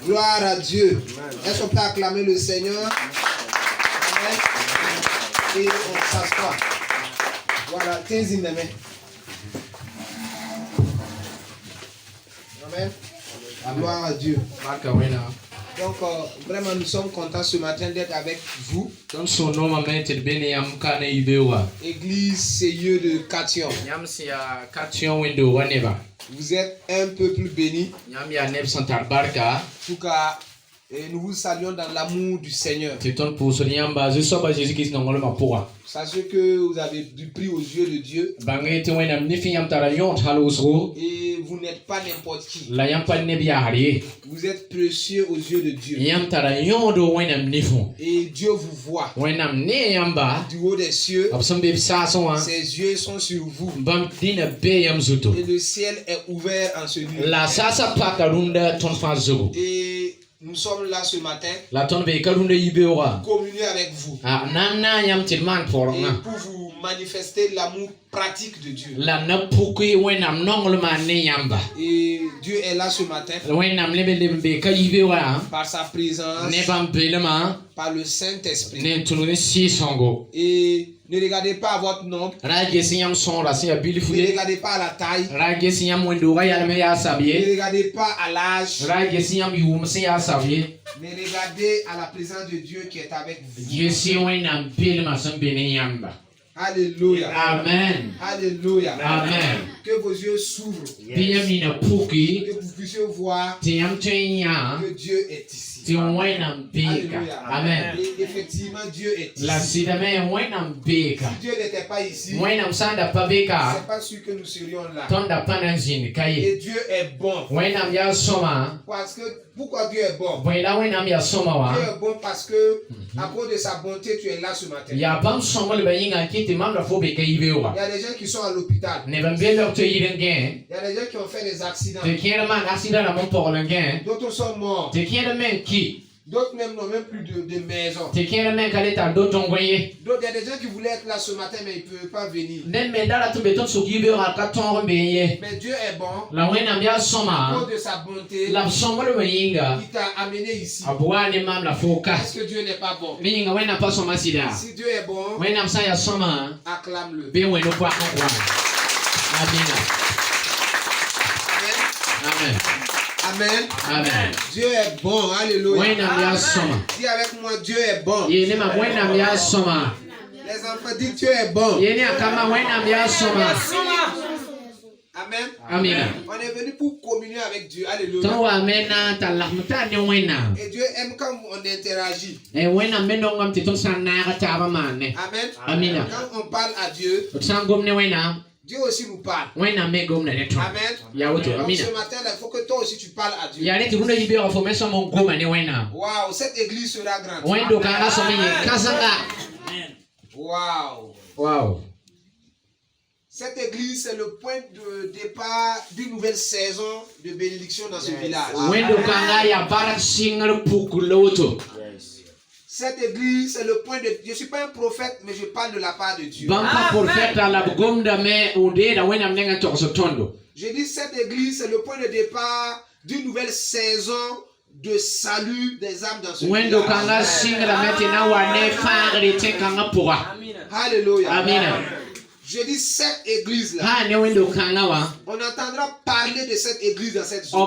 Gloire à Dieu. Est-ce qu'on peut acclamer le Seigneur? Amen. Et on s'assoit. Voilà, things in the main. Amen. Gloire à Dieu. Donc, vraiment, nous sommes contents ce matin d'être avec vous. Église Seigneur de Cation. Vous êtes un peuple béni. En tout cas, et nous vous saluons dans l'amour du Seigneur. Sachez que vous avez du prix aux yeux de Dieu. Et vous n'êtes pas n'importe qui. Vous êtes précieux aux yeux de Dieu. Et Dieu vous voit. Du haut des cieux, ses yeux sont sur vous. Et le ciel est ouvert en ce lieu. Et nous sommes là ce matin communier avec vous et pour vous manifester l'amour pratique de Dieu. Et Dieu est là ce matin par sa présence, par le Saint-Esprit. Et ne regardez pas à votre nom. Ne regardez pas à la taille. Ne regardez pas à l'âge. Mais regardez à la présence de Dieu qui est avec vous. Alléluia. Amen. Alléluia. Amen. Que vos yeux s'ouvrent. Que vous puissiez voir que Dieu est ici. Alléluia. Amen. Et effectivement, Dieu est ici. Si Dieu n'était pas ici, c'est pas sûr que nous serions là. Et Dieu est bon. Parce que, pourquoi Dieu est bon? Dieu est bon parce que, à cause de sa bonté, tu es là ce matin. Il y a des gens qui sont à l'hôpital. Il y a des gens qui ont fait des accidents. D'autres sont morts. D'autres même n'ont même plus de maison. D'autres, il y a des gens qui voulaient être là ce matin, mais ils ne peuvent pas venir. Mais Dieu est bon. À cause de sa bonté, il t'a amené ici. Est-ce que Dieu n'est pas bon? Si Dieu est bon, acclame-le. Amen. Amen. Amen. Dieu est bon. Alléluia. Dis avec moi, Dieu est bon. Les enfants disent Dieu est bon. Amen. Amen. On est venu pour communier avec Dieu. Alléluia. Et Dieu aime quand on interagit. Amen. Amen. Quand on parle à Dieu, Dieu aussi nous parle. Amen. Donc, ce matin, il faut que toi aussi tu parles à Dieu. Waouh, cette église sera grande. Waouh. Wow. Cette église, c'est le point de départ d'une nouvelle saison de bénédiction dans ce village. Cette église, c'est le point de... Je ne suis pas un prophète, mais je parle de la part de Dieu. Je dis cette église, c'est le point de départ d'une nouvelle saison de salut des âmes dans ce village. Alléluia. Amen. Je dis cette église-là. On entendra parler de cette église dans cette zone.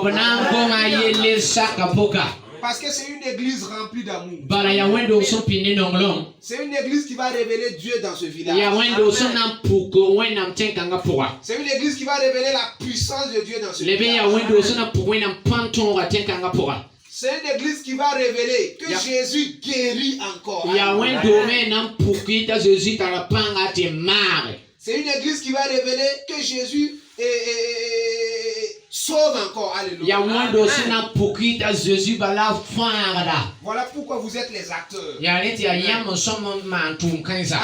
Parce que c'est une église remplie d'amour. C'est une église qui va révéler Dieu dans ce village. C'est une église qui va révéler la puissance de Dieu dans ce village. C'est une église qui va révéler que Jésus guérit encore. C'est une église qui va révéler que Jésus sauve encore. Alléluia. Voilà pourquoi vous êtes les acteurs.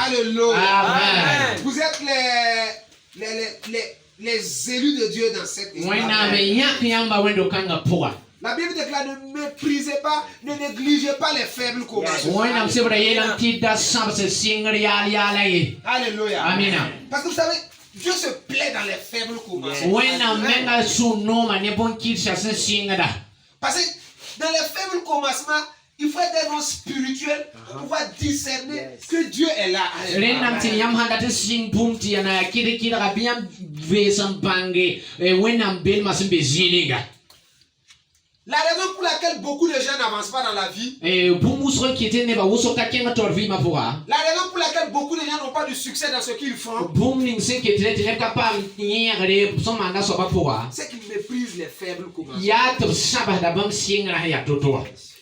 Alléluia. Amen. Vous êtes les élus de Dieu dans cette église. La Bible déclare ne méprisez pas, ne négligez pas les faibles commencements. Alléluia. Amen. Parce que vous savez, Dieu se plaît dans les faibles commencements. Parce que Dans les faibles commencements, il faut être un homme spirituel pour pouvoir discerner que Dieu est là. La raison pour laquelle beaucoup de gens n'avancent pas dans la vie, la raison pour laquelle beaucoup de gens n'ont pas de succès dans ce qu'ils font, c'est qu'ils méprisent les faibles commencements.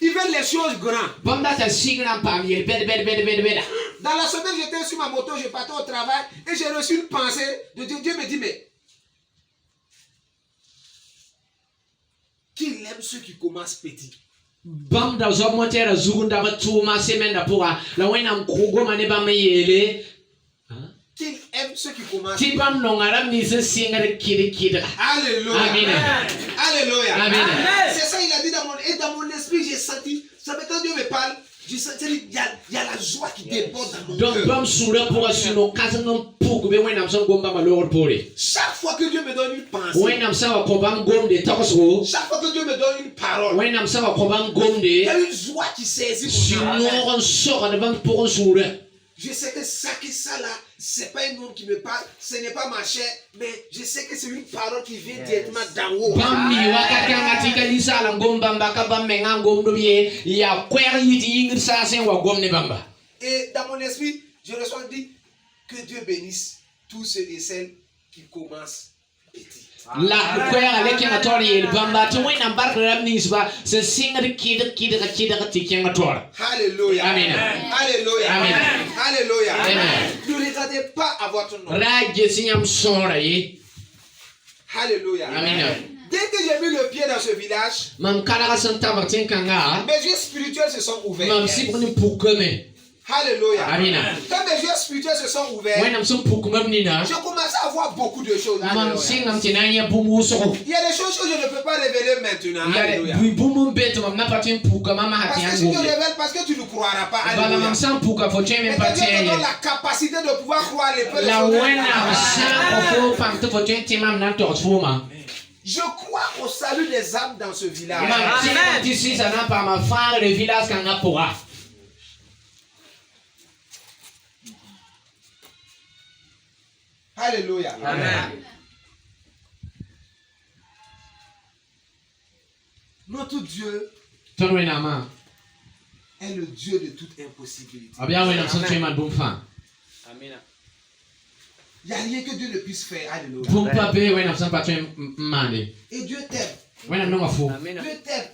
Ils veulent les choses grandes. Dans la semaine, j'étais sur ma moto, je partais au travail et j'ai reçu une pensée de Dieu. Dieu me dit, mais qu'il aime ceux qui commencent petit. Qu'il aime ceux qui commencent petit. Alléluia. Alléluia. C'est ça, il a dit dans mon esprit, j'ai senti. Ça fait quand Dieu me parle, j'ai senti il y a la joie qui déborde dans mon cœur. Chaque fois que Dieu me donne une pensée, chaque fois que Dieu me donne une parole, il y a une joie qui saisit mon âme. Je sais que ça là, c'est pas un homme qui me parle, ce n'est pas ma chair, mais je sais que c'est une parole qui vient directement d'en haut. Et dans mon esprit, je reçois dit que Dieu bénisse tous ceux et celles qui commencent petit. La Alléluia. Amen. Alléluia. Amen. Alléluia. Amen. Ne regardez pas à votre nom. Alléluia. Amen. Dès que j'ai mis le pied dans ce village, mes yeux spirituels se sont ouverts. Alléluia. Amen. Quand mes yeux spirituels se sont ouverts, je commence à voir beaucoup de choses. Alléluia. Il y a des choses que je ne peux pas révéler maintenant. Alléluia. Parce que si tu révèles, parce que tu ne croiras pas. Alléluia. Mais Dieu te donne la capacité de pouvoir croire les peu de choses. Je crois au salut des âmes dans ce village. Alléluia. Amen. Notre Dieu est le Dieu de toute impossibilité. Il n'y a rien que Dieu ne puisse faire. Alléluia. Et Dieu t'aime. Dieu t'aime.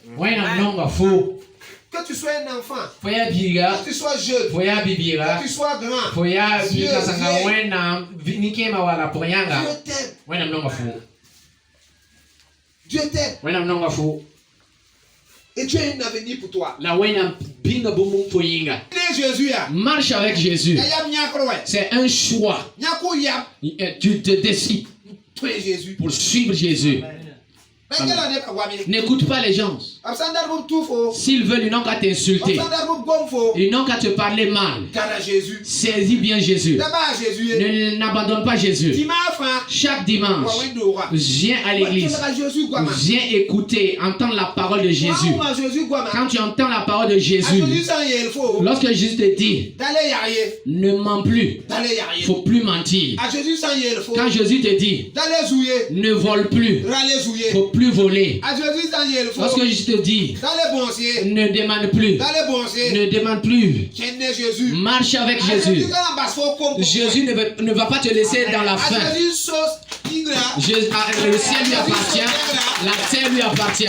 Que tu sois un enfant, que tu sois jeune, que tu sois grand, Dieu t'aime. Et tu as un avenir pour toi. Jésus. Marche avec Jésus. C'est un choix. Tu te décides pour suivre Jésus. N'écoute pas les gens. S'ils veulent, ils n'ont qu'à t'insulter. Ils n'ont qu'à te parler mal. Saisis bien Jésus. N'abandonne pas Jésus. Chaque dimanche, viens à l'église. Viens écouter, entendre la parole de Jésus. Quand tu entends la parole de Jésus, lorsque Jésus te dit, ne mens plus, il ne faut plus mentir. Quand Jésus te dit, ne vole plus, il ne faut plus voler. Lorsque Jésus te dit, ne demande plus, ne demande plus, marche avec Jésus. Jésus ne va pas te laisser dans la faim. Le ciel lui appartient, la terre lui appartient.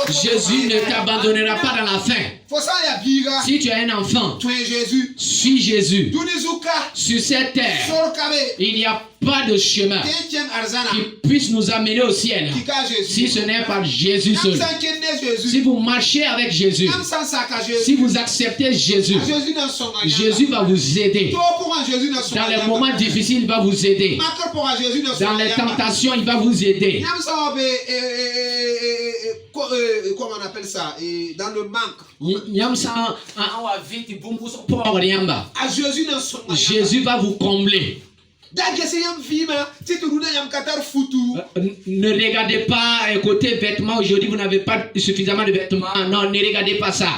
Jésus ne t'abandonnera pas dans la faim. Si tu as un enfant, suis Jésus. Sur cette terre, il n'y a pas de chemin qui puisse nous amener au ciel si ce n'est pas Jésus seul. Si vous marchez avec Jésus, si vous acceptez Jésus, Jésus va vous aider. Dans les moments difficiles, il va vous aider. Dans les tentations, il va vous aider. Comment on appelle ça? Dans le manque. Jésus va vous combler. Ne regardez pas côté vêtements. Aujourd'hui, vous n'avez pas suffisamment de vêtements. Non, ne regardez pas ça.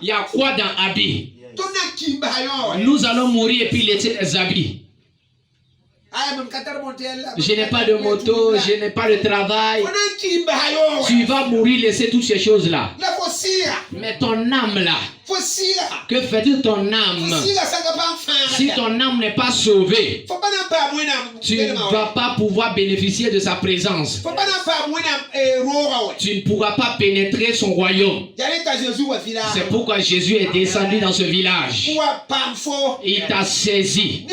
Il y a quoi dans habit? Nous allons mourir et puis laisser les habits. Je n'ai pas de moto, je n'ai pas de travail. Tu vas mourir, laisser toutes ces choses-là. Mais ton âme là, que fais-tu de ton âme? Si ton âme n'est pas sauvée, tu ne vas pas pouvoir bénéficier de sa présence. Tu ne pourras pas pénétrer son royaume. C'est pourquoi Jésus est descendu dans ce village. Il t'a saisi.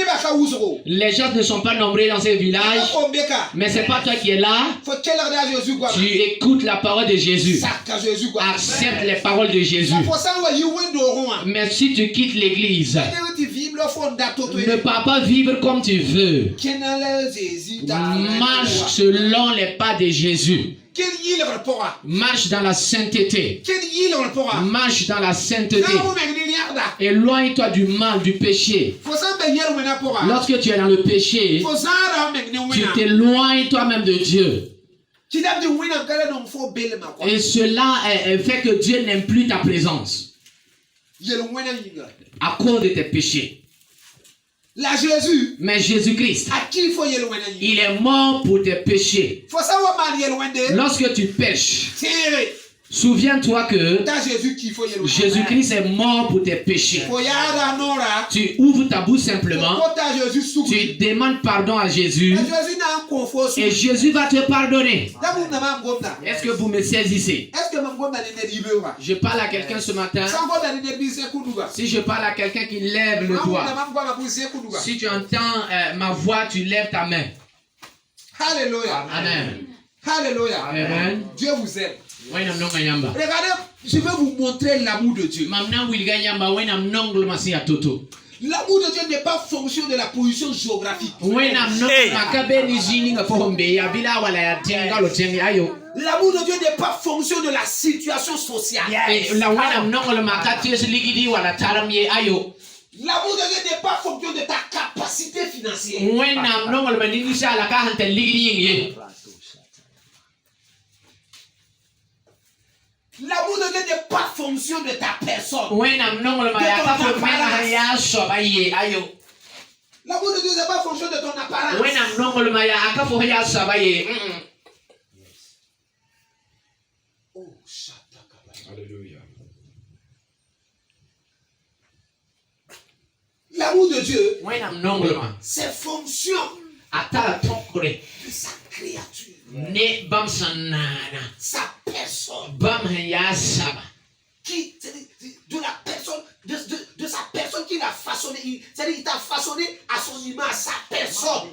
Les gens ne sont pas nombreux dans ce village, mais c'est pas toi qui es là. Tu écoutes la parole de Jésus. Accepte les paroles de Jésus. Mais si tu quittes l'église, ne pas vivre comme tu veux. Marche selon les pas de Jésus. Marche dans la sainteté. Marche dans la sainteté. Éloigne-toi du mal, du péché. Lorsque tu es dans le péché, tu t'éloignes toi-même de Dieu. Et cela fait que Dieu n'aime plus ta présence à cause de tes péchés. Mais Jésus-Christ, il est mort pour tes péchés. Lorsque tu pêches, souviens-toi que Jésus-Christ est mort pour tes péchés. Tu ouvres ta bouche simplement, tu demandes pardon à Jésus et Jésus va te pardonner. Est-ce que vous me saisissez? Je parle à quelqu'un ce matin. Si je parle à quelqu'un qui lève le doigt, si tu entends ma voix, tu lèves ta main. Alléluia. Amen. Alléluia. Amen. Dieu vous aime. Regardez, je vais vous montrer l'amour de Dieu. L'amour de Dieu n'est pas fonction de la position géographique. L'amour de Dieu n'est pas fonction de la situation sociale. L'amour de Dieu n'est pas fonction de ta capacité financière. L'amour de Dieu n'est pas fonction de ta personne. L'amour de Dieu n'est pas fonction de ton apparence. Alléluia. L'amour de Dieu, c'est fonction de sa créature. Sa personne. De sa personne qu'il a façonné. C'est-à-dire qu'il t'a façonné à son image, sa personne.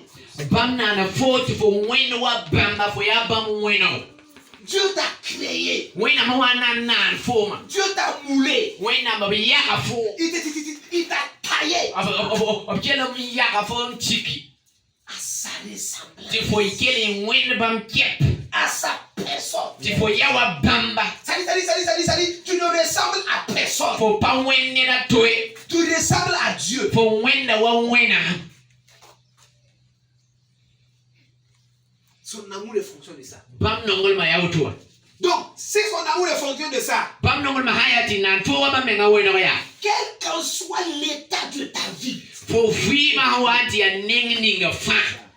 Dieu t'a créé. Dieu t'a moulé. Il t'a taillé à sa ressemblance. À sa personne. Tu ne ressembles à personne. Tu ressembles à Dieu. Son amour est fonction de ça. Donc, si son amour est fonction de ça, quel qu'en soit l'état de ta vie,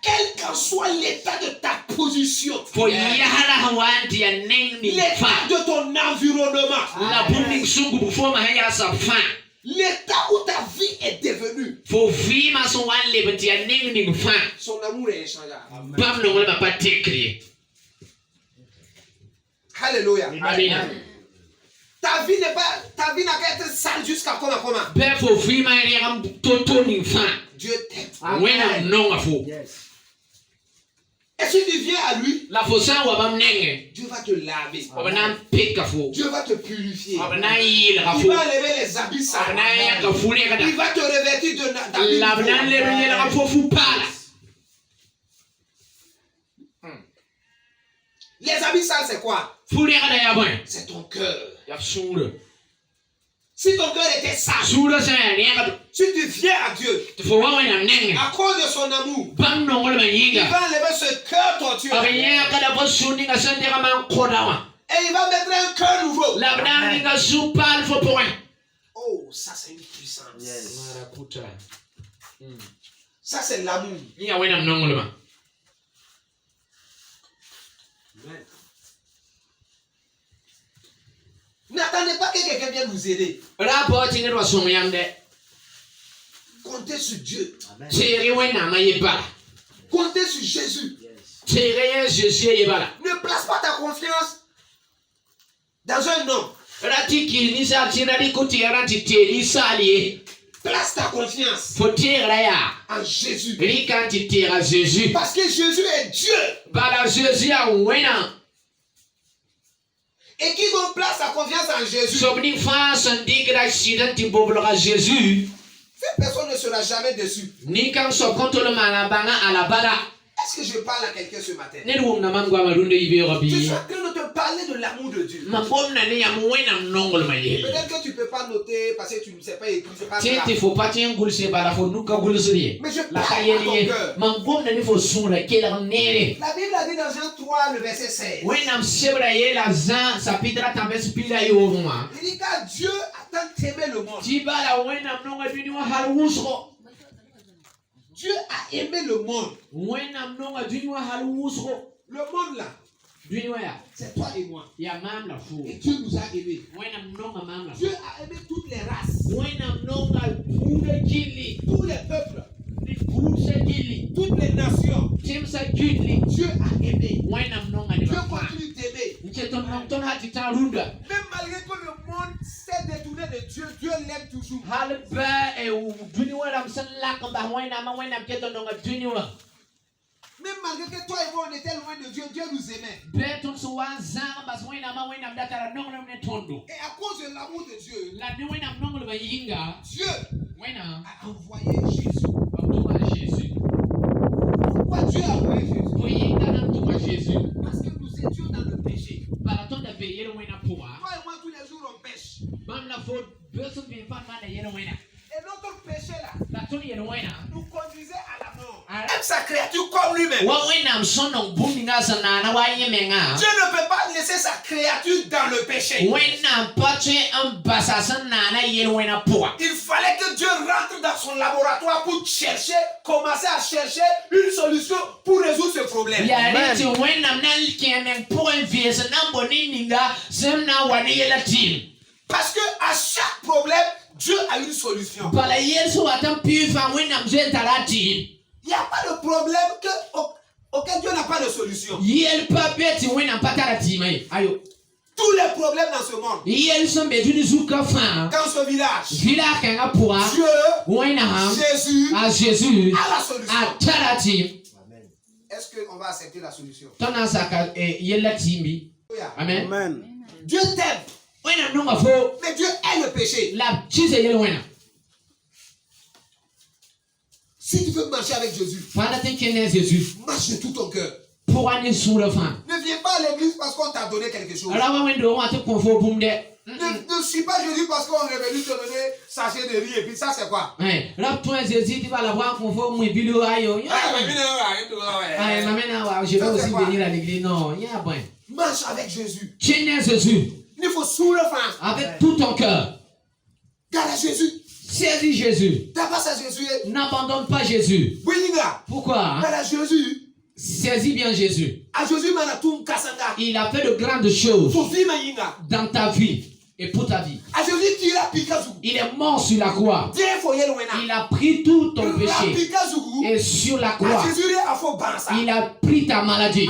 quel qu'en soit l'état de ta position, l'état de ton environnement, l'état où ta vie est devenue, son amour est inchangeable. Alléluia. Ta vie n'a qu'à être sale jusqu'à comment. Dieu t'aime. Et si tu viens à lui, Dieu va te laver. Dieu va te purifier. Il va enlever les habits sales. Il va te revêtir d'habits. Les habits sales, c'est quoi? C'est ton cœur. Si ton cœur était sage, si tu viens à Dieu, à cause de son amour, il va enlever ce cœur torturé. Et il va mettre un cœur nouveau. Oh, ça c'est une puissance. Yes. Ça c'est l'amour. N'attendez pas que quelqu'un vienne vous aider. Comptez sur Dieu. Comptez sur Jésus. Ne place pas ta confiance dans un homme. Place ta confiance en Jésus. Parce que Jésus est Dieu. Et quiconque place sa confiance en Jésus, cette personne ne sera jamais déçue. Est-ce que je parle à quelqu'un ce matin? Tu es en train de te parler de l'amour de Dieu. Peut-être que tu ne peux pas noter parce que tu ne sais pas écrire. C'est pas grave. Mais je parle à ton cœur. La Bible a dit dans Jean 3, le verset 16. Il dit car Dieu a tant aimé le monde. Dieu a aimé le monde. Le monde là, c'est toi et moi. Et Dieu nous a aimés. Dieu a aimé toutes les races, tous les peuples, toutes les nations. Dieu a aimé. Dieu continue d'aimer. Même malgré que le monde s'est détourné de Dieu, Dieu l'aime toujours. Même malgré que toi et moi on était loin de Dieu, Dieu nous aimait. Et à cause de l'amour de Dieu, Dieu a envoyé Jésus. Pourquoi Dieu a envoyé Jésus? Parce que nous étions dans le péché. Toi et moi tous les jours on pêche. Et notre péché là nous conduisait à la mort. Même sa créature comme lui-même. Dieu ne peut pas laisser sa créature dans le péché. Il fallait que Dieu rentre dans son laboratoire pour commencer à chercher une solution pour résoudre ce problème. Parce que à chaque problème, Dieu a une solution. Il n'y a pas de problème auquel Dieu n'a pas de solution. Tous les problèmes dans ce monde, dans ce village, Dieu, Jésus a la solution. Est-ce qu'on va accepter la solution? Amen. Dieu t'aime. Mais Dieu est le péché. Si tu veux marcher avec Jésus, marche de tout ton cœur. Ne viens pas à l'église parce qu'on t'a donné quelque chose. Ne suis pas Jésus parce qu'on est venu te donner sachet de riz et puis ça c'est quoi? Je vais aussi venir à l'église. Non, marche avec Jésus. Il faut sous le fin. Avec tout ton cœur. Garde à Jésus. Saisis Jésus. N'abandonne pas Jésus. Pourquoi? Garde à Jésus. Saisis bien Jésus. Il a fait de grandes choses dans ta vie et pour ta vie. Il est mort sur la croix. Il a pris tout ton péché. Et sur la croix, il a pris ta maladie.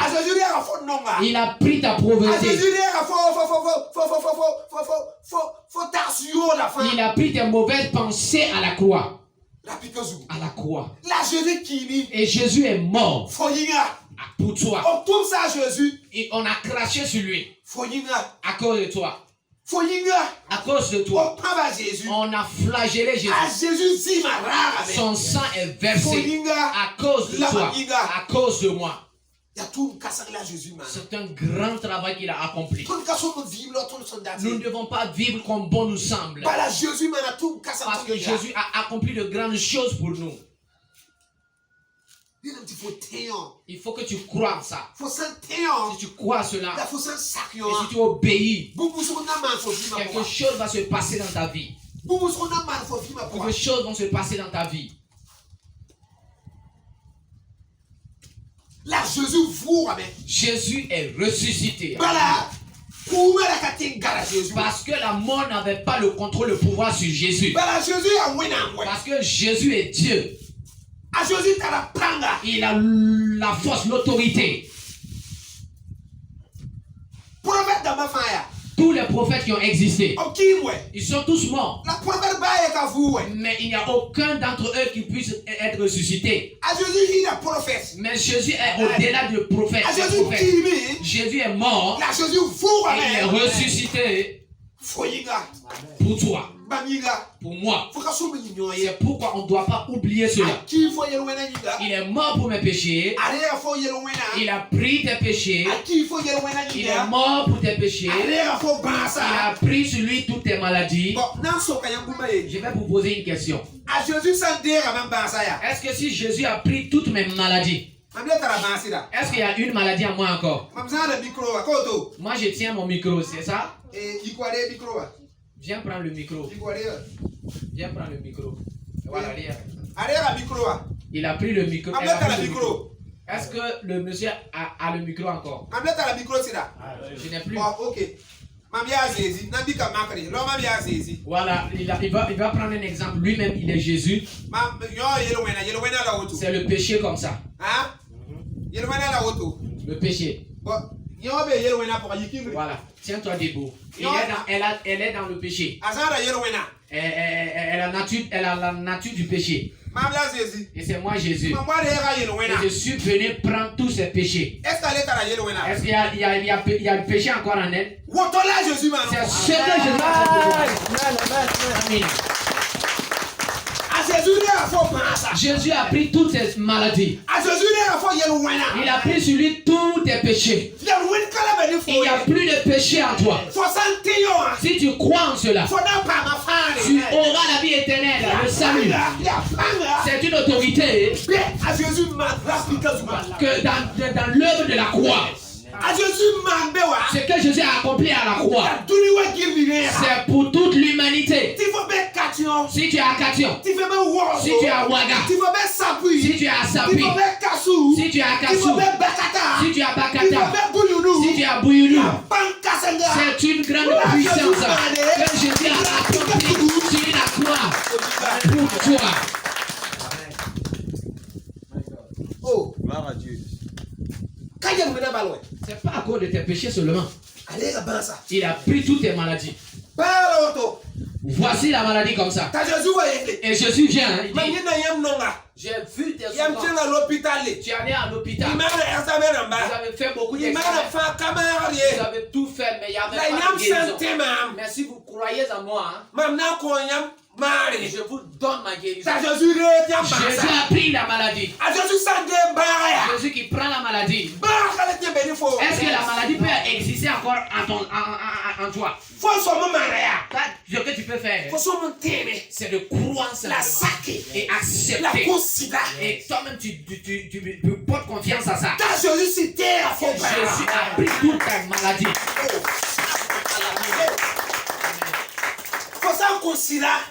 Il a pris ta pauvreté. Il a pris tes mauvaises pensées à la croix. À la croix. Et Jésus est mort pour toi. Et on a craché sur lui à cause de toi. À cause de toi, on a flagellé Jésus. Son sang est versé à cause de toi, à cause de moi. C'est un grand travail qu'il a accompli. Nous ne devons pas vivre comme bon nous semble. Parce que Jésus a accompli de grandes choses pour nous. Il faut que tu crois en ça. Si tu crois à cela, et si tu obéis, quelque chose va se passer dans ta vie. Quelque chose va se passer dans ta vie. Là, Jésus est ressuscité. Parce que la mort n'avait pas le contrôle, le pouvoir sur Jésus. Parce que Jésus est Dieu. Il a la force, l'autorité. Tous les prophètes qui ont existé, ils sont tous morts. Mais il n'y a aucun d'entre eux qui puisse être ressuscité. Mais Jésus est au-delà du prophète. Jésus est mort. Et il est ressuscité pour toi, pour moi. C'est pourquoi on ne doit pas oublier cela. Il est mort pour mes péchés. Il a pris tes péchés. Il est mort pour tes péchés. Il a pris sur lui toutes tes maladies. Je vais vous poser une question. Est-ce que si Jésus a pris toutes mes maladies, est-ce qu'il y a une maladie en moi encore? Moi je tiens mon micro, c'est ça? Viens prendre le micro. Viens prendre le micro. Voilà, il a pris le micro. Est-ce que le monsieur a le micro encore? Je n'ai plus. Voilà, il va prendre un exemple. Lui-même, il est Jésus. C'est le péché comme ça. Le péché. Voilà, tiens-toi debout. Elle est dans le péché. Elle a la nature du péché. Et c'est moi Jésus. Et je suis venu prendre tous ces péchés. Est-ce qu'il y a le péché encore en elle? C'est ce que Jésus a fait. Amen. Jésus a pris toutes ces maladies. Il a pris sur lui tous tes péchés. Il n'y a plus de péché en toi. Si tu crois en cela, tu auras la vie éternelle, le salut. C'est une autorité que dans l'œuvre de la croix, ce que Jésus a accompli à la croix, c'est pour toute l'humanité. Si tu es à Cation, si tu es à Ouaga, si tu es à Sapi, si tu es à Kassou, si tu es à Bakata, si tu es à Bouyoulou, c'est une grande puissance que Jésus a accompli sur la croix pour toi. Oh, gloire à Dieu. C'est pas à cause de tes péchés seulement. Il a pris toutes tes maladies. Voici la maladie comme ça. Et Jésus vient. Il dit, j'ai vu tes enfants. Tu es allé à l'hôpital. Vous avez fait beaucoup d'examens. Vous avez tout fait, mais il n'y avait pas de guérison. Mais si vous croyez en moi, je vous donne ma guérison. Jésus a pris la maladie. Jésus qui prend la maladie. Est-ce que la maladie peut exister encore en toi? Ce que tu peux faire, c'est de croire simplement et accepter. Et toi-même, tu portes confiance à ça. Jésus a pris toute ta maladie.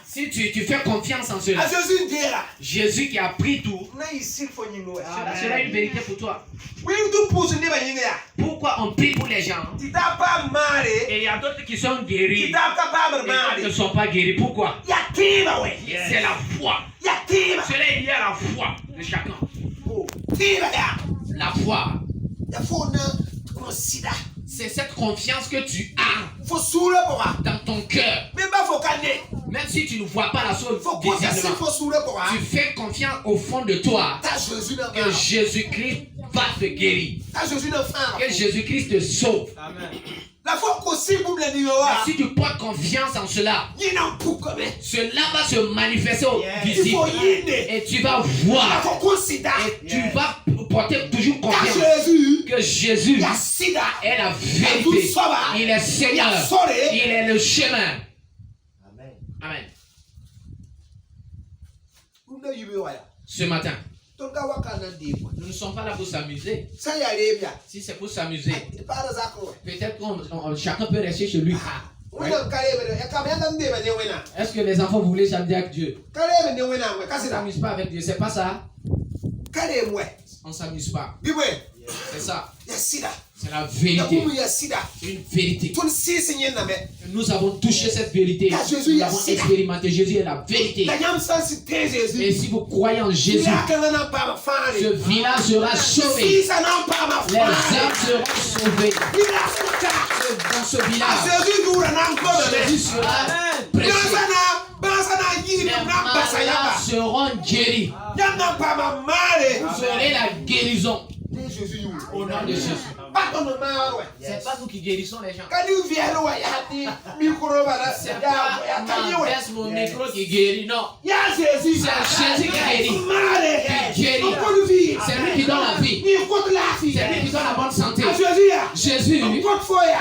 Si tu fais confiance en cela, Jésus qui a pris tout, cela est une vérité pour toi. Pourquoi on prie pour les gens et il y a d'autres qui sont guéris et d'autres ne sont pas guéris? Pourquoi? C'est la foi. Cela est lié à la foi de chacun. La foi, c'est cette confiance que tu as dans ton cœur. Même si tu ne vois pas la chose visiblement, tu fais confiance au fond de toi que Jésus-Christ va te guérir. Que Jésus-Christ te sauve. Amen. si tu portes confiance en cela, cela va se manifester visible. Et tu vas voir. Et tu vas porter toujours confiance que Jésus est la vérité. Il est Seigneur. Il est le chemin. Amen. Ce matin, nous ne sommes pas là pour s'amuser. Si c'est pour s'amuser, peut-être que chacun peut rester chez lui. Ouais. Est-ce que les enfants vous voulez s'amuser avec Dieu? On ne s'amuse pas avec Dieu, c'est pas ça. On ne s'amuse pas. C'est ça. C'est la vérité. Une vérité. Nous avons touché cette vérité. Nous avons expérimenté. Jésus est la vérité. Et si vous croyez en Jésus, ce village sera sauvé. Les âmes seront sauvées. Dans ce village, Jésus sera prêché. Les malades seront guéris. Vous aurez la guérison. Au nom de Jésus. C'est pas nous qui guérissons les gens. C'est pas baisse mon micro qui guérit, non. C'est Jésus qui guérit. Qui guérit. C'est lui qui donne la vie. C'est lui qui donne la bonne santé. Jésus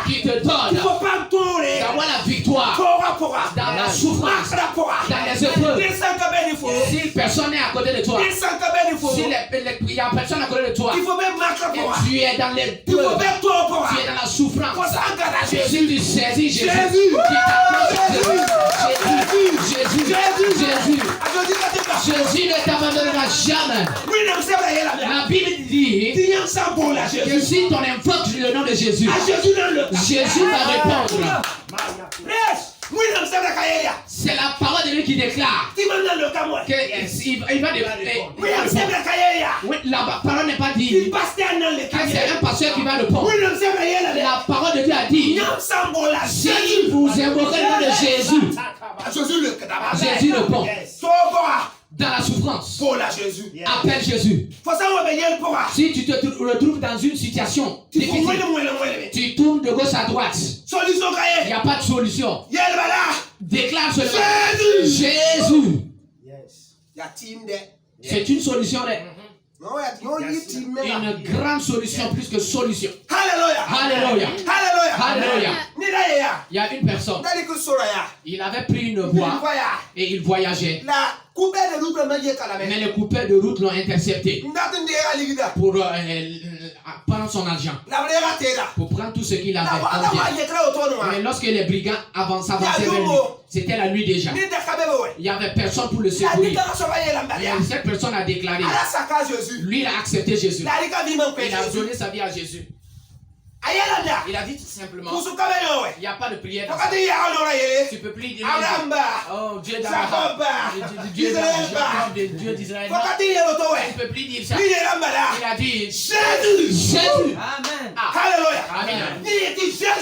qui te donne d'avoir la victoire dans la souffrance, dans les épreuves. Si personne n'est à côté de toi, si il n'y a personne à côté de toi, et tu es dans les preuves, tu es dans la souffrance, Jésus, tu saisis Jésus, Jésus ne t'abandonnera jamais. La Bible dit que si tu invoques le nom de Jésus, Jésus va répondre. C'est la parole de lui qui déclare qu'il va la parole n'est pas dit que c'est un pasteur qui va répondre. La parole de Dieu a dit si vous invoquez le nom de Jésus, Jésus répond. Dans la souffrance, appelle Jésus. Si tu te retrouves dans une situation difficile, tu tournes de gauche à droite, il n'y a pas de solution. Déclare seulement Jésus. C'est une solution. Une grande solution plus que solution. Alléluia. Alléluia. Il y a une personne. Il avait pris une voie et il voyageait. Mais les coupeurs de route l'ont intercepté pour prendre son argent, pour prendre tout ce qu'il avait. Mais lorsque les brigands avançaient vers lui, c'était la nuit déjà. Il n'y avait personne pour le secourir. Et cette personne a déclaré, lui il a accepté Jésus. Il a donné sa vie à Jésus. Il a dit tout simplement, il n'y a pas de prière dans ça. Tu peux plus dire oh Dieu d'Abraham, Dieu d'Israël. Tu peux plus dire ça. Il a dit Jésus. Amen. Amen.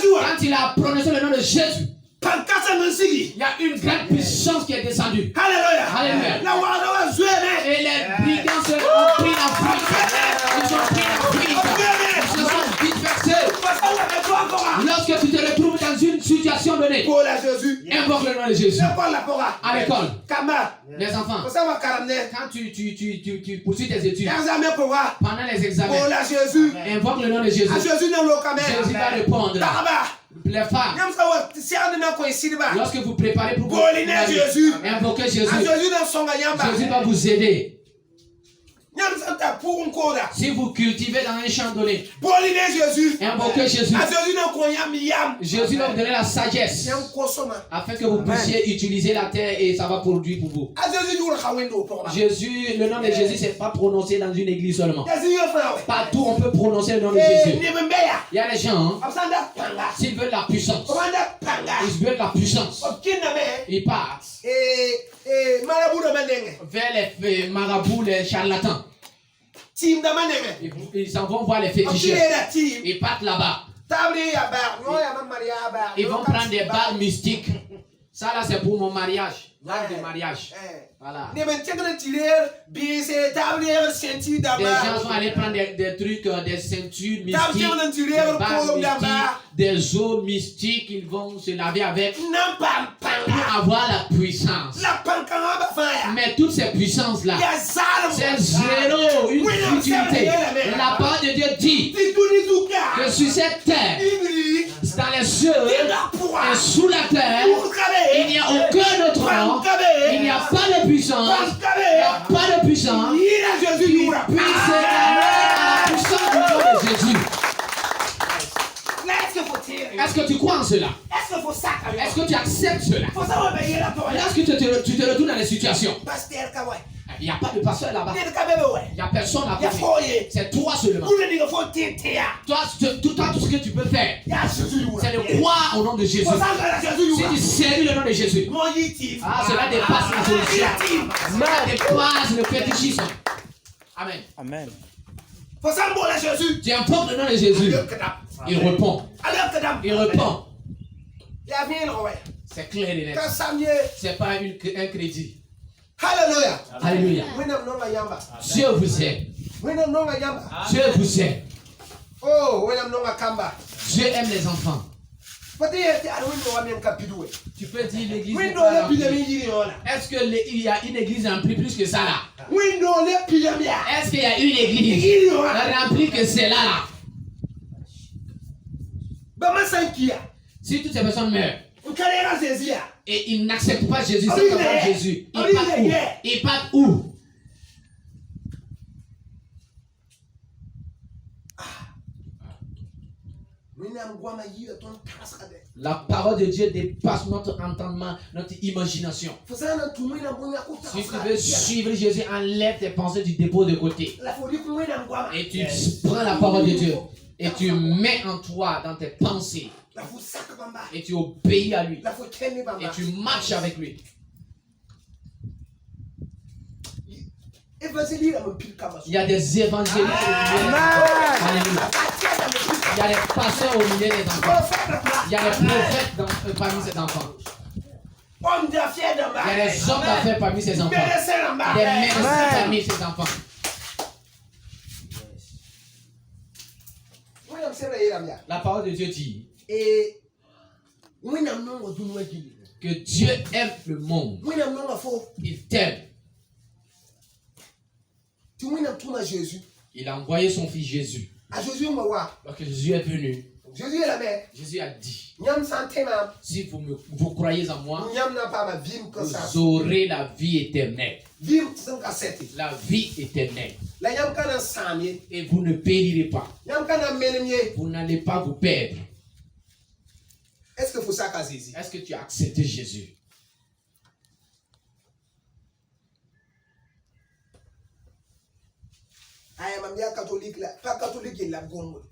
Quand il a prononcé le nom de Jésus, il y a une grande puissance qui est descendue. Alléluia. Et les brigands ont pris la fuite. Ils ont pris la fuite. Ils se sont dispersés. Lorsque tu te retrouves dans une situation donnée, invoque le nom de Jésus. À l'école, les enfants, quand tu poursuis tes études, pendant les examens, invoque le nom de Jésus. Jésus va répondre. Les femmes, lorsque vous préparez pour vous invoquer Jésus, Jésus va vous aider. Si vous cultivez dans un champ donné, invoquez Jésus. Jésus va vous donner la sagesse afin que vous puissiez utiliser la terre et ça va produire pour vous. Jésus, le nom de Jésus, c'est pas prononcé dans une église seulement. Partout on peut prononcer le nom de Jésus. Il y a des gens, s'ils veulent la puissance, ils veulent la puissance, ils partent vers les marabouts, les charlatans. Ils s'en vont voir les fétichistes. Ils partent là-bas. Ils vont prendre des bagues mystiques. Ça là c'est pour mon mariage. L'acte de mariage. Voilà. Les gens sont allés prendre des trucs, des ceintures mystiques, des bagues mystiques, des eaux mystiques qu'ils vont se laver avec pour avoir la puissance. Mais toutes ces puissances-là, c'est zéro, une futilité. La parole de Dieu dit que sur cette terre, dans les cieux et sous la terre, il n'y a aucun autre nom, il n'y a pas de puissance, il n'y a pas de puissance qui puisse égaler à la puissance du nom de Jésus. Est-ce que tu crois en cela? Est-ce que tu acceptes cela? Lorsque tu te retrouves dans les situations, il n'y a pas de pasteur là-bas. Il n'y a personne là-bas. C'est toi seulement. Toi, tout ce que tu peux faire, c'est de croire au nom de Jésus. Si tu sais le nom de Jésus, cela dépasse la solution. Cela dépasse le fétichisme. Amen. Amen. Tu invoques le nom de Jésus. Il répond. Il répond. C'est clair et net. C'est pas un crédit. Alléluia. Alléluia. Dieu vous aime. Dieu vous aime. Oh, Dieu aime les enfants. Tu peux dire l'église. Est-ce qu'il y a une église remplie plus que ça là? Est-ce qu'il y a une église remplie que c'est là? Si toutes ces personnes meurent et ils n'acceptent pas Jésus, c'est comme Jésus, ils partent où? La parole de Dieu dépasse notre entendement, notre imagination. Si tu veux suivre Jésus, enlève tes pensées du dépôt de côté. Et tu prends la parole de Dieu et tu mets en toi, dans tes pensées, et tu obéis à lui et tu marches avec lui. Il y a des évangélistes il y a des pasteurs au milieu des enfants. Il y a des prophètes parmi ces enfants. Il y a des hommes d'affaires parmi ces enfants. Des médecins parmi ces enfants. La parole de Dieu dit que Dieu aime le monde. Il t'aime. Il a envoyé son fils Jésus. Lorsque Jésus est venu, Jésus a dit, si vous croyez en moi, vous aurez la vie éternelle. La vie éternelle. Et vous ne périrez pas. Vous n'allez pas vous perdre. Est-ce que tu as accepté Jésus?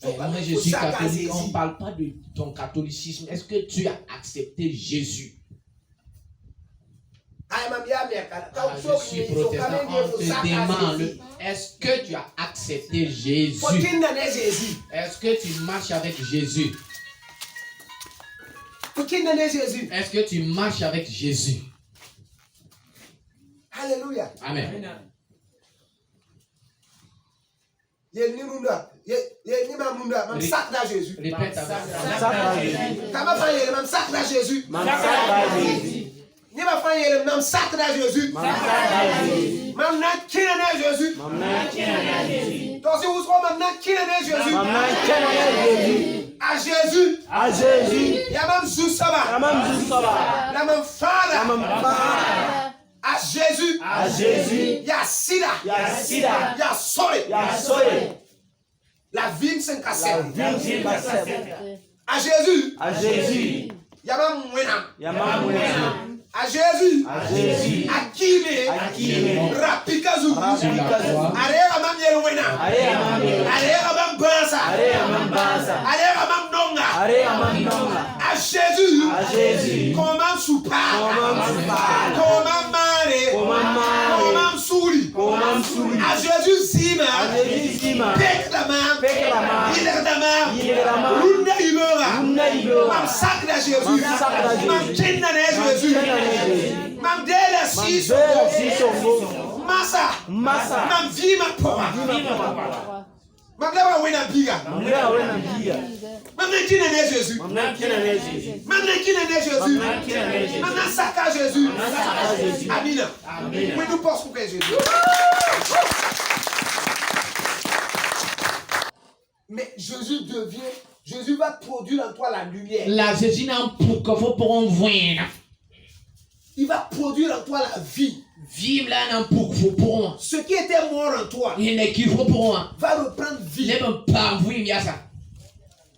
Moi je suis catholique, on ne parle pas de ton catholicisme. Est-ce que tu as accepté Jésus? Je suis protestant, on te demande, est-ce que tu as accepté Jésus? Est-ce que tu marches avec Jésus? Est-ce que tu marches avec Jésus? Alléluia. Amen. Répète à Jésus. Il y a même Zousaba. À Jésus. Il y a Sida. Il y a Soleil. La vie s'en casse. À Jésus. Il y a même Mouenam. À Jésus. Akile. Rapikazu. Arera mam Yeluena. Arera mam Bansa. Arera mam Nonga. À Jésus. Comment Soupa. Comment Mare. Comment Souli. À Jésus Zima. Pek la main. Il est la main. Runda Ibera. Mam sacre à Jésus. Mam Chenane Jésus. Mandela si songo. Masa. Mam vima poma. Mandela wena biga. Maintenant qui est Jésus. Maintenant qui est Jésus. Maintenant saka Jésus. Amen. Oui, nous pensons que Jésus. Mais Jésus va produire en toi la lumière. La Jésus n'a pas pour en voir. Il va produire en toi la vie. Vive là n'a pour ce qui était mort en toi. Il n'est qu'il faut pour moi. Va reprendre vie. Pas oui, il y a ça.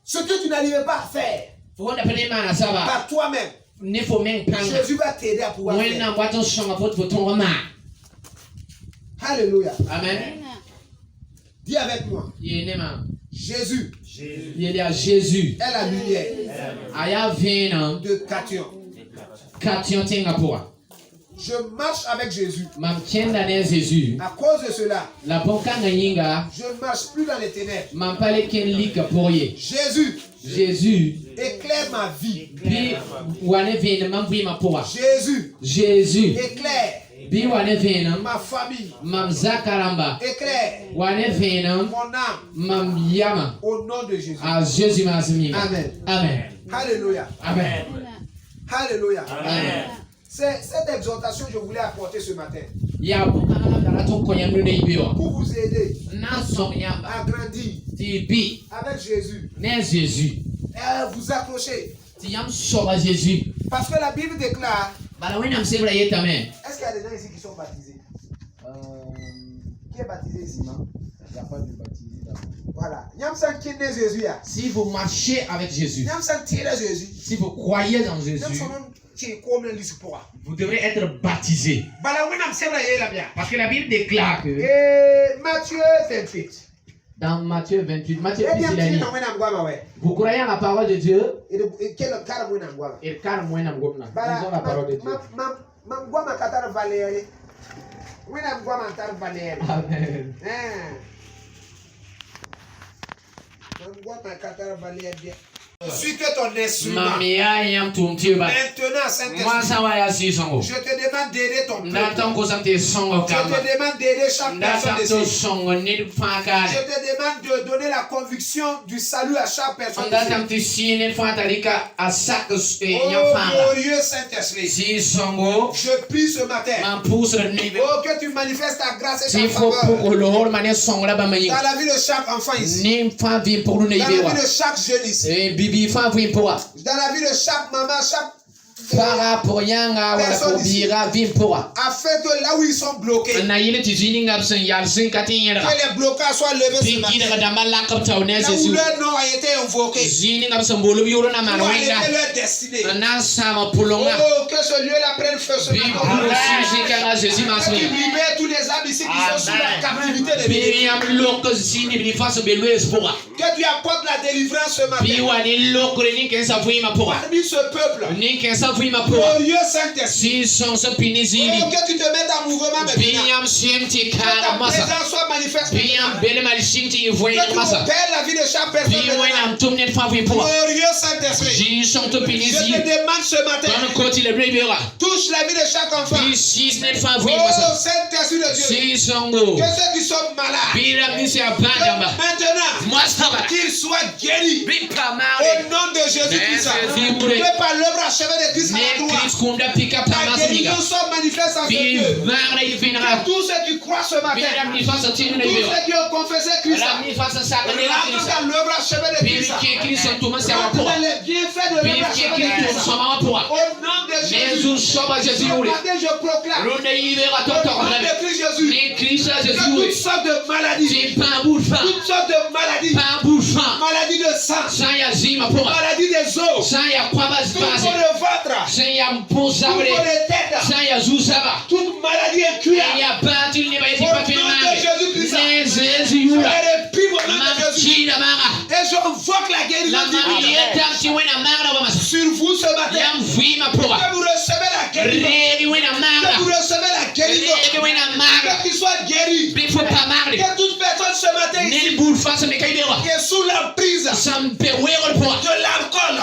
Ce que tu n'arrivais pas à faire. Par toi-même. Jésus va t'aider à pouvoir faire. Alléluia. Amen. Dis avec moi. Jésus. Il y a Jésus. Est la lumière. De Cation. Je marche avec Jésus. À cause de cela, je ne marche plus dans les ténèbres. Jésus éclaire ma vie. Jésus éclaire ma famille. Éclaire mon âme. Au nom de Jésus. Amen. Alléluia. Amen. Alléluia. Amen. C'est cette exhortation que je voulais apporter ce matin. Pour vous aider à grandir avec Jésus. Vous accrocher. Parce que la Bible déclare. Est-ce qu'il y a des gens ici qui sont baptisés? Qui est baptisé ici? Il n'y a pas de baptisé. Voilà. Si vous marchez avec Jésus, si vous croyez en Jésus, vous devrez être baptisé. Parce que la Bible déclare que Matthieu 28. Dans Matthieu 28, Matthieu dit, vous croyez en la parole de Dieu? Et disons la parole de Dieu. Amen. Suis que ton instrument. Maintenant, Saint-Esprit, je te demande d'aider ton peuple. Je te demande d'aider chaque personne ici. Je te demande de donner la conviction du salut à chaque personne ici. Oh glorieux Saint-Esprit, je prie ce matin que tu manifestes ta grâce et ta faveur dans la vie de chaque enfant ici, dans la vie de chaque jeune ici, dans la vie de chaque maman, chaque personne ici, afin que là où ils sont bloqués, que les blocages soient levés ce matin. Là où leur nom a été invoqué, où a été leur destinée. Oh, que ce lieu-là prenne feu ce matin. Que tu libères tous les âmes ici qui sont sous la captivité de l'ennemi. Que tu apportes la délivrance ce matin. Parmi ce peuple, glorieux Saint-Esprit, que tu te mettes en mouvement maintenant. Que ta présence soit manifeste maintenant. Que tu opères la vie de chaque personne. Glorieux Saint-Esprit, je te demande ce matin, touche la vie de chaque enfant. Oh Saint-Esprit de Dieu, que ceux qui sont malades, maintenant, qu'ils soient guéris au nom de Jésus-Christ. Que par l'œuvre achevée de Christ à la croix, la guérison soit manifeste en ce lieu. Que tous ceux qui croient ce matin, tous ceux qui ont confessé Christ, rentrent dans l'œuvre achevée de Christ, rentrent dans les bienfaits de l'œuvre achevée de Christ. Au nom de Jésus, ce matin je proclame, au nom de Christ Jésus, que toutes sortes de maladies, maladies de sang, maladies des os, tout pour le ventre, tout pour les têtes, toute maladie incurable, au nom de Jésus-Christ, et j'invoque la guérison sur vous ce matin. Que vous recevez la guérison. Que vous recevez la guérison. Que tu sois guéri. Que toute personne ce matin ici, qui est sous l'emprise de l'alcool,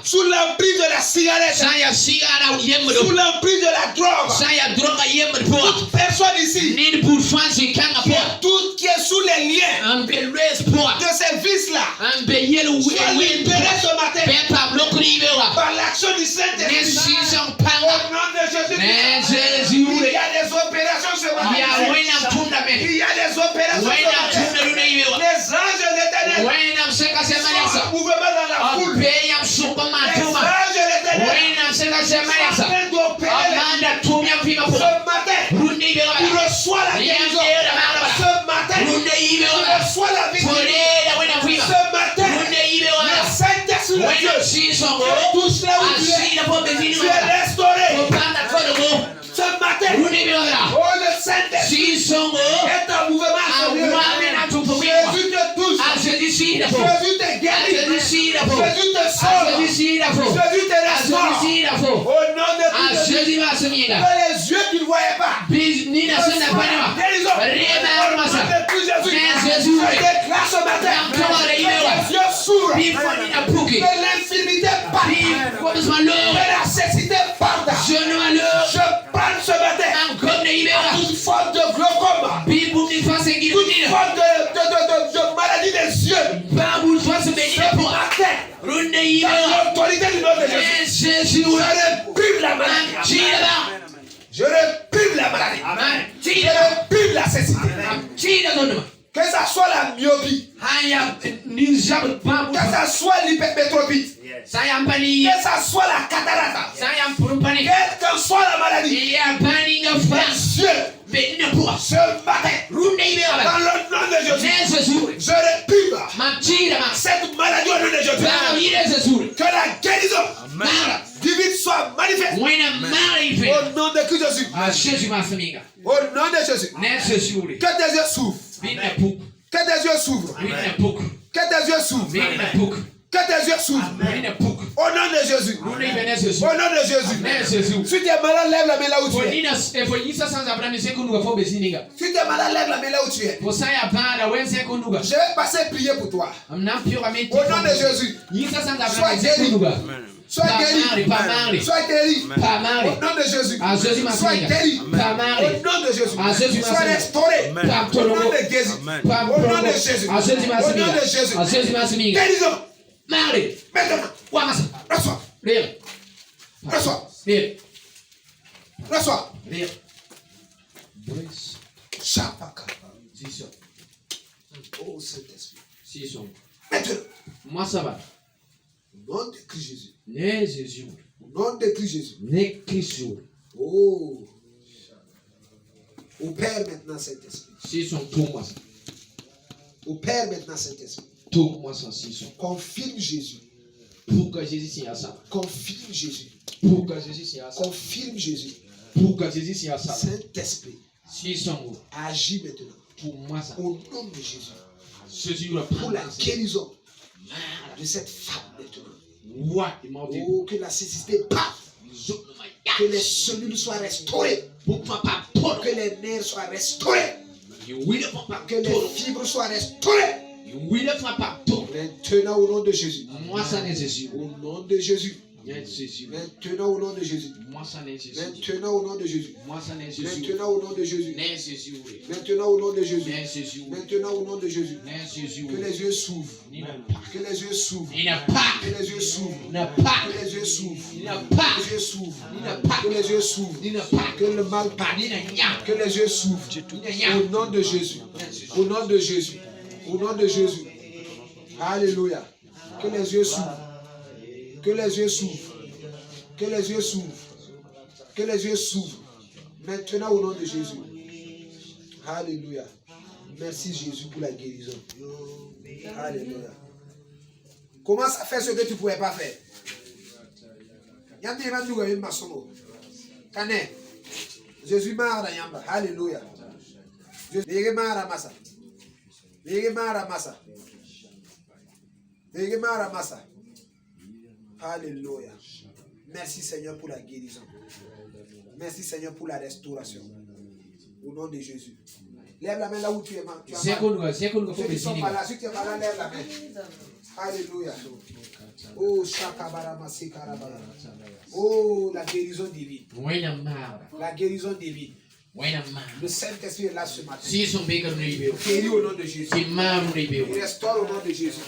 sous l'emprise de la cigarette, sous l'emprise de la drogue, toute personne ici qui est sous les liens de ces vices-là soit libérée ce matin par l'action du Saint-Esprit. Au nom de Jésus, il y a des opérations ce matin. Il y a des opérations ce matin. Les anges de l'éternel sont en mouvement dans la foule. Les anges de l'éternel sont en train d'opérer ce matin. Tu reçois la guérison. Ce matin, tu reçois la victoire. Ce matin, le Saint-Esprit de Dieu touche là où tu es. Tu es restauré. Ce matin, oh, le Saint-Esprit est en mouvement. Jésus te touche. Jésus te guérit. Jésus te sauve. Jésus te restaure. Au nom de Jésus. Que les yeux qui ne voyaient pas. Guérison. Au nom de Jésus. Je déclare ce matin. Que les yeux s'ouvrent. Que l'infirmité parte. Que la cécité parte. Je parle ce matin. Toute forme de glaucome. Toute forme de maladie des yeux. Ce matin. L'autorité du nom de Jésus. Je réprime la maladie. Je réprime la maladie. Je réprime la cécité. Que ça soit la myopie. Que ça soit l'hypermétropie. Que ça soit la cataracte. Quelle que soit la maladie. Ce matin, dans le nom de Jésus, je réprime cette maladie au nom de Jésus. Que la guérison divine soit manifeste. Au nom de Jésus. Au nom de Jésus. Que tes yeux s'ouvrent. Que tes yeux s'ouvrent. Que tes yeux s'ouvrent. Que tes yeux s'ouvrent. Au nom de Jésus. Au nom de Jésus. Si tu es malade, lève la main là où tu es. Si tu es malade, lève la main là où tu es. Je vais passer prier pour toi. Au nom de Jésus. Sois guéri. Sois guéri. Sois guéri. Au nom de Jésus. Sois guéri. Au nom de Jésus. Sois restauré. Au nom de Jésus. Au nom de Jésus. Au nom de Jésus. Guérison. Maintenant. Reçois. Reçois. Reçois. Chapaka. Oh Saint-Esprit. Maintenant. Moi ça va. Au nom de Christ Jésus. Né Jésus. Au nom de Christ Jésus. Né Christ. Oh. Au Père maintenant Saint-Esprit. Si son tout moi. Au Père maintenant Saint-Esprit. Tout moi sans si son. Confirme Jésus. Pour que Jésus signe ça. Confirme Jésus. Pour que Jésus signe ça. Confirme Jésus. Pour que Jésus signe ça. Saint-Esprit. Si son. Agis maintenant. Pour moi ça. Au nom de Jésus. Jésus pour la guérison de cette femme maintenant. Oh, que la cécité parte. Que les cellules soient restaurées. Que les nerfs soient restaurés. Que les fibres soient restaurées. Maintenant au nom de Jésus. Au nom de Jésus. Maintenant au nom de Jésus. Maintenant au nom de Jésus. Maintenant au nom de Jésus. Maintenant au nom de Jésus. Maintenant au nom de Jésus. Que les yeux s'ouvrent. Que les yeux s'ouvrent. Que les yeux s'ouvrent. Que les yeux s'ouvrent. Que les yeux s'ouvrent. Que les yeux s'ouvrent. Que le mal parte. Que les yeux s'ouvrent. Au nom de Jésus. Au nom de Jésus. Au nom de Jésus. Alléluia. Que les yeux s'ouvrent. Que les yeux s'ouvrent. Que les yeux s'ouvrent. Que les yeux s'ouvrent. Maintenant au nom de Jésus. Alléluia. Merci Jésus pour la guérison. Alléluia. Commence à faire ce que tu ne pouvais pas faire. Jésus m'a Alléluia. Jésus m'a massa. Massa. Alléluia. Merci Seigneur pour la guérison. Merci Seigneur pour la restauration. Au nom de Jésus. Lève la main là où tu es. Ceux qui sont pas là, lève la main. Alléluia. Oh, oh, la guérison divine. La guérison divine. Le Saint-Esprit est là ce matin. Guéris au nom de Jésus. Il restaure au nom de Jésus.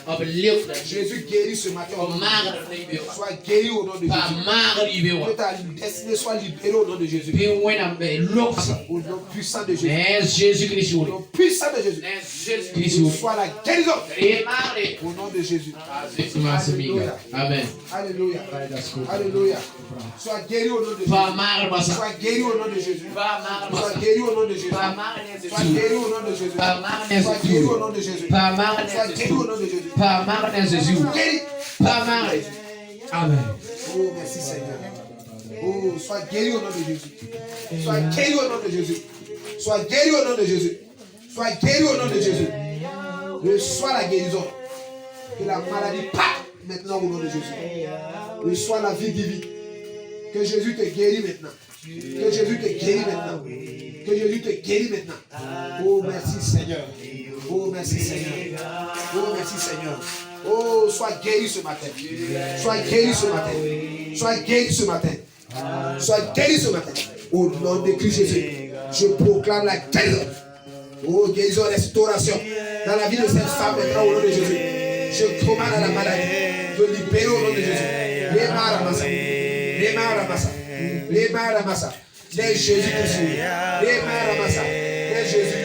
Jésus guérit ce matin. Sois guéri au nom de Jésus. Que ta destinée soit libérée au nom de Jésus. Au nom puissant de Jésus. Au nom puissant de Jésus. Sois la guérison. Au nom de Jésus. Alléluia. Amen. Alléluia. Alléluia. Sois guéri au nom de Jésus. Sois guéri au nom de Jésus. Sois guéri au nom de Jésus. Sois guéri au nom de Jésus. Sois guéri au nom de Jésus. Sois guéri au nom de Jésus. Guéri. Amen. Oh, merci Seigneur. Oh, sois guéri au nom de Jésus. Sois guéri au nom de Jésus. Sois guéri au nom de Jésus. Sois guéri au nom de Jésus. Reçois la guérison. Que la maladie parte maintenant au nom de Jésus. Reçois la vie divine. Que Jésus te guérit maintenant. Que Jésus te guérit maintenant. Que Jésus te guérit maintenant. Oh, merci Seigneur. Oh, merci Seigneur. Oh, merci Seigneur. Oh, sois guéri ce matin. Sois guéri ce matin. Sois guéri ce matin. Sois guéri ce matin. Au nom de Christ Jésus, je proclame la guérison. Oh, guérison, restauration. Dans la vie de cette femme maintenant au nom de Jésus. Je commande à la maladie de libérer au nom de Jésus. Les maramassa. Les maramassa. Les maramassa. Les Jésus-Christ. Les maramassa. Les Jésus.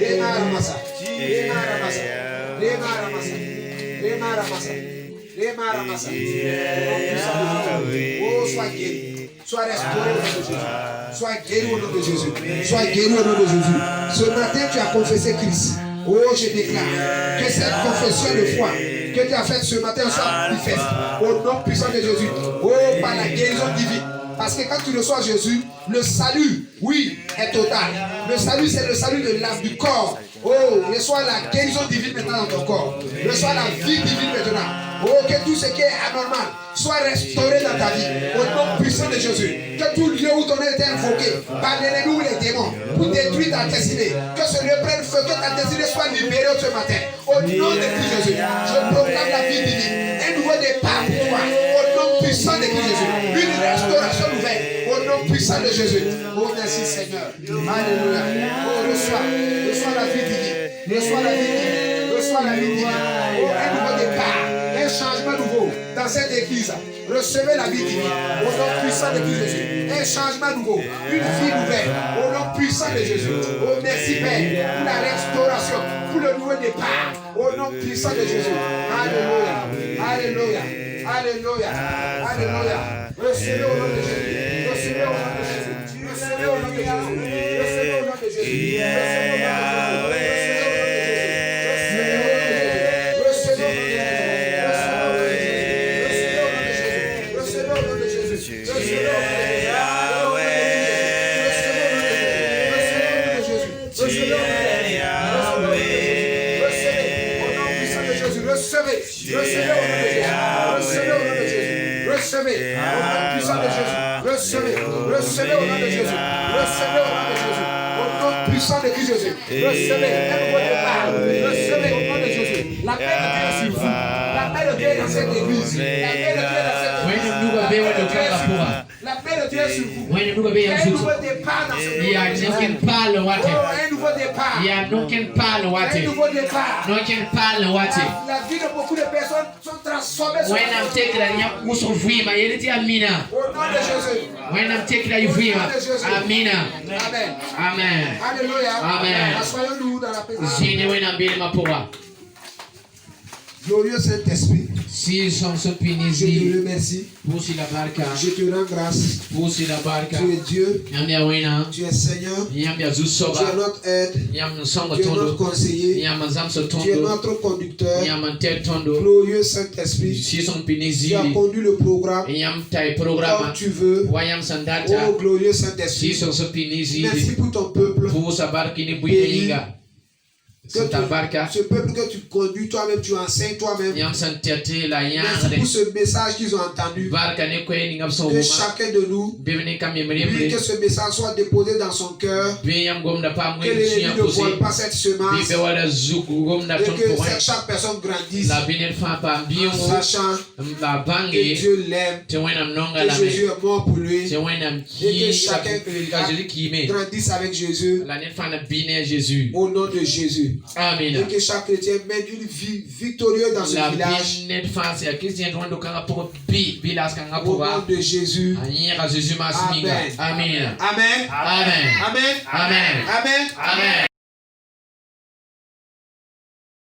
Les maramassa. Les maramassa. Les maramassa. Les maramassa. Les maramassa. Oh, sois guéri. Sois restauré au nom de Jésus. Sois guéri au nom de Jésus. Sois guéri au nom de Jésus. Ce matin, tu as confessé Christ. Oh, je déclare que cette confession de foi que tu as faite ce matin soit manifeste. Au nom puissant de Jésus. Oh, par la guérison divine. Parce que quand tu reçois Jésus, le salut, oui, est total. Le salut, c'est le salut de l'âme, du corps. Oh, reçois la guérison divine maintenant dans ton corps. Reçois la vie divine maintenant. Oh, que tout ce qui est anormal soit restauré dans ta vie. Au nom puissant de Jésus. Que tout lieu où ton nom est invoqué par l'ennemi ou les démons pour détruire ta destinée. Que ce lieu prenne feu. Que ta destinée soit libérée ce matin. Au nom de Christ Jésus. Je proclame la vie divine. Un nouveau départ pour toi. Au nom puissant de Christ Jésus. Une restauration nouvelle. Au nom puissant de Jésus. Oh, merci Seigneur. Alléluia. Oh, reçois la vie divine. Reçois la vie divine. Reçois la vie divine. Oh, un nouveau départ. Un changement nouveau dans cette église. Recevez la vie divine au nom puissant de Jésus. Un changement nouveau, une vie nouvelle au nom puissant de Jésus. Oh, merci Père pour la restauration, pour le nouveau départ au nom puissant de Jésus. Alléluia, Alléluia, Alléluia, Alléluia. Recevez au nom de Jésus. Recevez au nom de Jésus. Recevez au nom de Jésus. Recevez au nom de Jésus. Recevez au nom de Jésus. Recevez au nom de Jésus. Recevez au nom de Jésus. Recevez au nom puissant de Jésus. Recevez. Recevez au nom de Jésus. Recevez au nom de Jésus. Au nom puissant de Christ Jésus. Recevez un nouveau départ. Recevez au nom de Jésus. La paix de Dieu est sur vous. La paix de Dieu est dans cette église. La paix de Dieu est dans cette église. La paix de Dieu est sur vous. Un nouveau départ dans cette église. Un nouveau départ. Un nouveau départ. La vie de beaucoup de personnes sont transformées. Au nom de Jésus. Amen. Amen. Alléluia. Amen. Assoyons-nous dans la présence. Glorieux Saint-Esprit, je te remercie. Je te rends grâce. Tu es Dieu. Tu es Seigneur. Tu es notre aide. Tu es notre conseiller. Tu es notre conducteur. Glorieux Saint-Esprit, tu as conduit le programme comme tu veux. Oh, glorieux Saint-Esprit, merci pour ton peuple. ce peuple que tu conduis toi-même, tu enseignes toi-même. Merci pour ce message qu'ils ont entendu. Que chacun de nous, que ce message soit déposé dans son cœur. Que l'ennemi ne vole pas cette semence. Et que chaque personne grandisse en sachant que Dieu l'aime, que Jésus est mort pour lui, et que chacun grandisse avec Jésus. Au nom de Jésus. Amen. Et que chaque chrétien mène une vie victorieuse dans ce village. Au nom de Jésus. Amen. Amen. Amen. Amen. Amen. Amen. Amen. Amen.